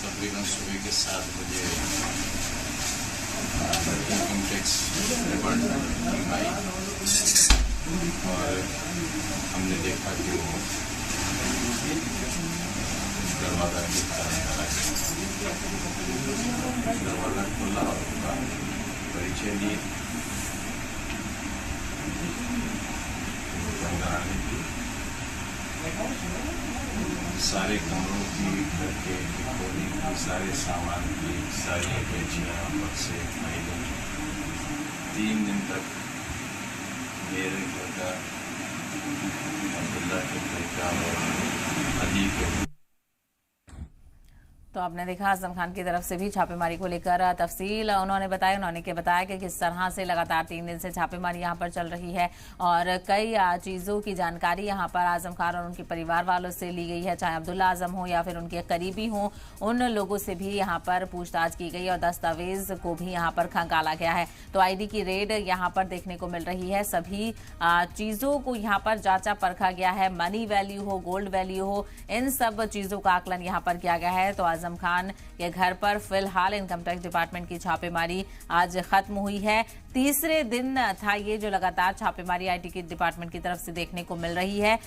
तकरीबन सुबह के 7 बजे इनकम टैक्स डिपार्टमेंट टीम आई और हमने देखा कि वो दरवाज़ा दरवाज़ा खुला और उनका परिचय लिए अंदर आने की सारे कमरों की घर के खोली की सारे सामान की सारी बेचियाँ बक्से फाइलें 3 दिन तक मेरे घर का अब्दुल्ला के घर का और अली के। तो आपने देखा आजम खान की तरफ से भी छापेमारी को लेकर तफसील उन्होंने बताया कि किस तरह से लगातार 3 दिन से छापेमारी यहां पर चल रही है और कई चीज़ों की जानकारी यहां पर आजम खान और उनके परिवार वालों से ली गई है, चाहे अब्दुल्ला आजम हो या फिर उनके करीबी हों, उन लोगों से भी यहां पर पूछताछ की गई और दस्तावेज को भी यहां पर खंगाला गया है। तो आईडी की रेड यहां पर देखने को मिल रही है, सभी चीज़ों को यहां पर जांचा परखा गया है, मनी वैल्यू हो, गोल्ड वैल्यू हो, इन सब चीज़ों का आकलन यहां पर किया गया है। तो आजम खान के घर पर फिलहाल इनकम टैक्स डिपार्टमेंट की छापेमारी आज खत्म हुई है। तीसरे दिन था ये जो लगातार छापेमारी आईटी के डिपार्टमेंट की तरफ से देखने को मिल रही है।